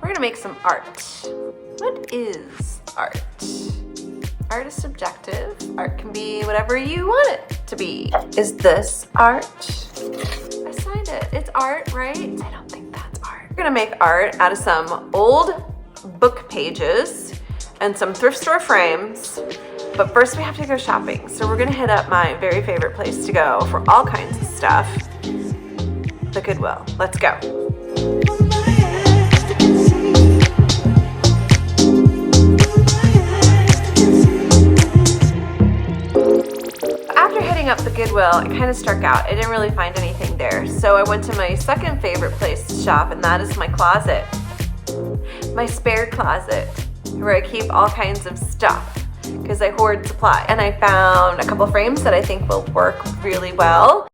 We're gonna make some art. What is art? Art is subjective. Art can be whatever you want it to be. Is this art? I signed it. It's art, right? I don't think that's art. We're gonna make art out of some old book pages and some thrift store frames. But first we have to go shopping. So we're gonna hit up my very favorite place to go for all kinds of stuff, the Goodwill. Let's go. After hitting up the Goodwill, it kind of struck out. I didn't really find anything there. So I went to my second favorite place to shop, and that is my closet. My spare closet, where I keep all kinds of stuff because I hoard supply. And I found a couple frames that I think will work really well.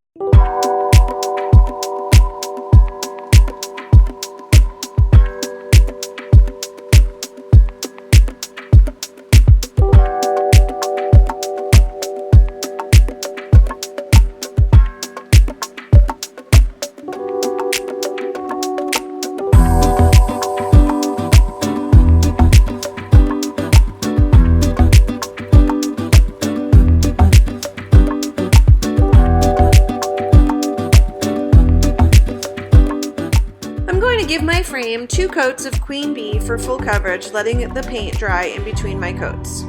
Give my frame 2 coats of Queen Bee for full coverage, letting the paint dry in between my coats.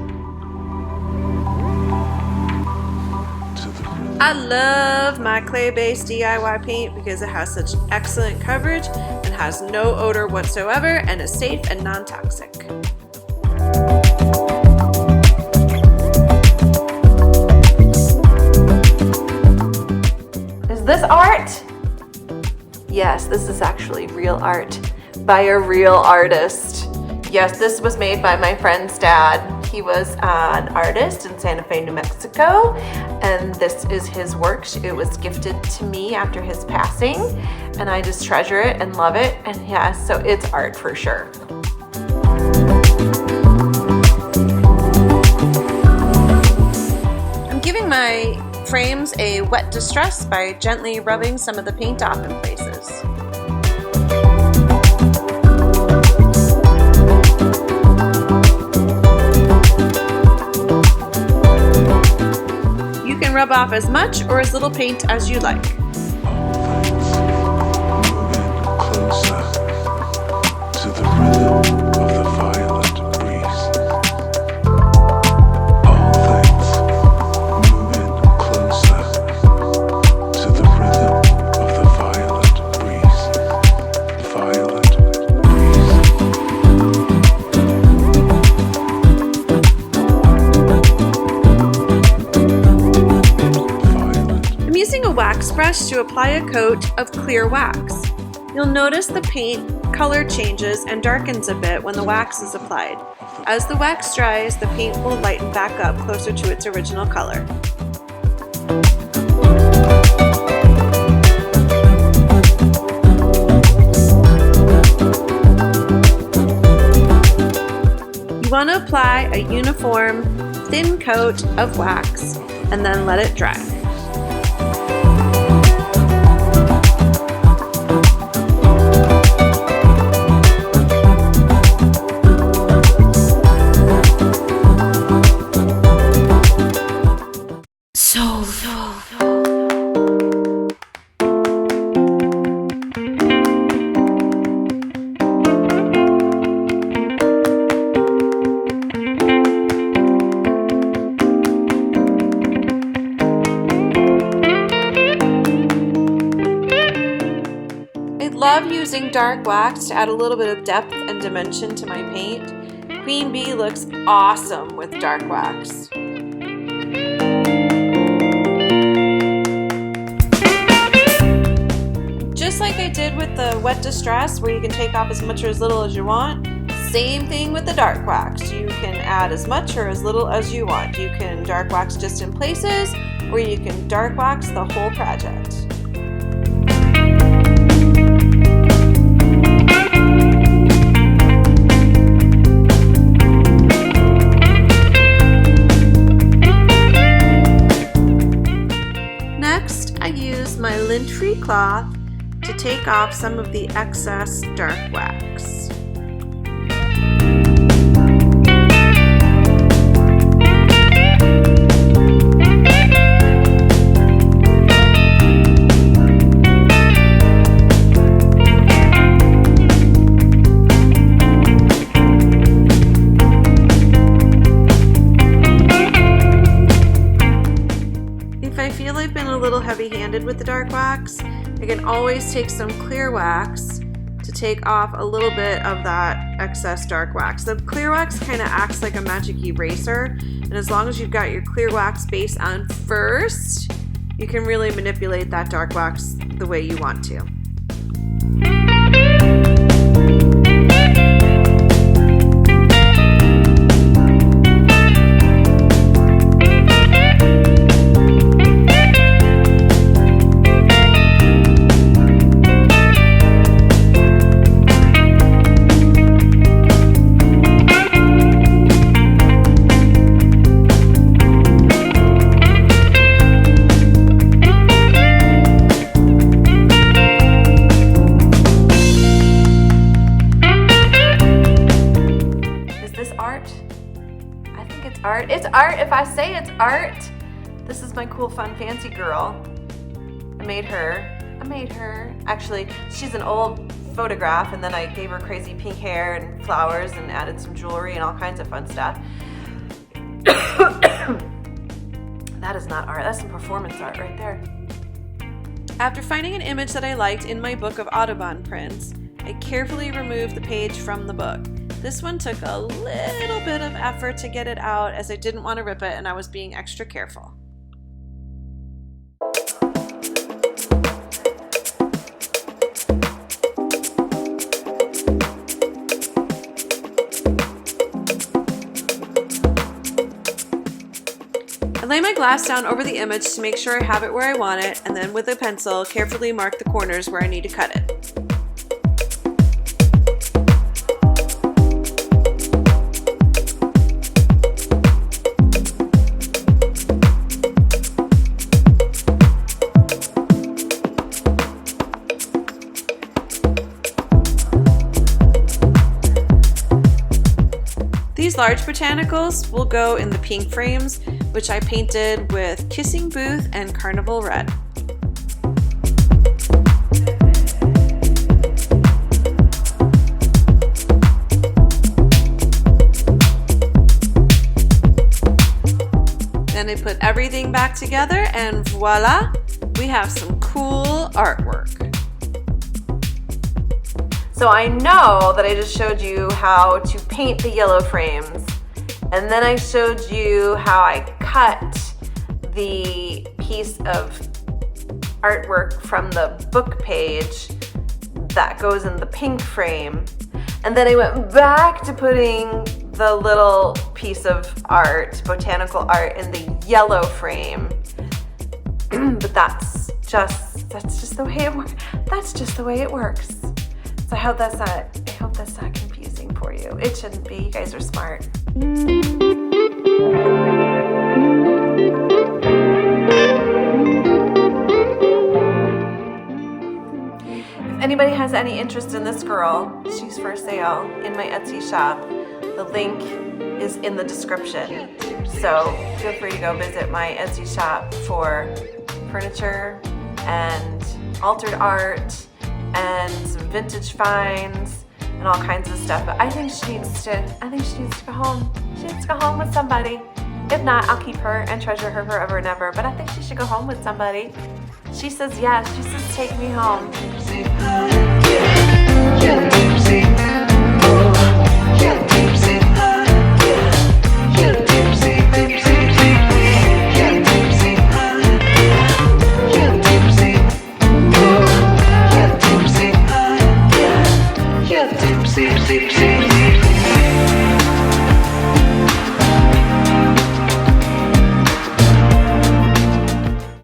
I love my clay-based DIY paint because it has such excellent coverage and has no odor whatsoever and is safe and non-toxic. Is this art? Yes, this is actually real art by a real artist. Yes, this was made by my friend's dad. He was an artist in Santa Fe, New Mexico, and this is his work. It was gifted to me after his passing, and I just treasure it and love it. And yeah, so it's art for sure. I'm giving my frames a wet distress by gently rubbing some of the paint off in places. You can rub off as much or as little paint as you like. Wax brush to apply a coat of clear wax. You'll notice the paint color changes and darkens a bit when the wax is applied. As the wax dries, the paint will lighten back up closer to its original color. You want to apply a uniform, thin coat of wax and then let it dry. I love using dark wax to add a little bit of depth and dimension to my paint. Queen Bee looks awesome with dark wax. Just like I did with the wet distress, where you can take off as much or as little as you want, same thing with the dark wax. You can add as much or as little as you want. You can dark wax just in places, or you can dark wax the whole project. My lint-free cloth to take off some of the excess dark wax. Heavy-handed with the dark wax, I can always take some clear wax to take off a little bit of that excess dark wax. The clear wax kind of acts like a magic eraser, and as long as you've got your clear wax base on first, you can really manipulate that dark wax the way you want to. Art. It's art if I say it's art. This is my cool, fun, fancy girl. I made her. Actually, she's an old photograph, and then I gave her crazy pink hair and flowers and added some jewelry and all kinds of fun stuff. That is not art. That's some performance art right there. After finding an image that I liked in my book of Audubon prints, I carefully removed the page from the book. This one took a little bit of effort to get it out, as I didn't want to rip it and I was being extra careful. I lay my glass down over the image to make sure I have it where I want it, and then with a pencil, carefully mark the corners where I need to cut it. These large botanicals will go in the pink frames, which I painted with Kissing Booth and Carnival Red. Then I put everything back together and voila, we have some cool artwork. So I know that I just showed you how to paint the yellow frames, and then I showed you how I cut the piece of artwork from the book page that goes in the pink frame, and then I went back to putting the little piece of art, botanical art, in the yellow frame. But that's just the way it works. That's just the way it works. So I hope that's not confusing for you. It shouldn't be. You guys are smart. If anybody has any interest in this girl, she's for sale in my Etsy shop. The link is in the description. So feel free to go visit my Etsy shop for furniture and altered art and some vintage finds and all kinds of stuff. But I think she needs to go home. She needs to go home with somebody. If not, I'll keep her and treasure her forever and ever. But I think she should go home with somebody. She says yes. She says take me home.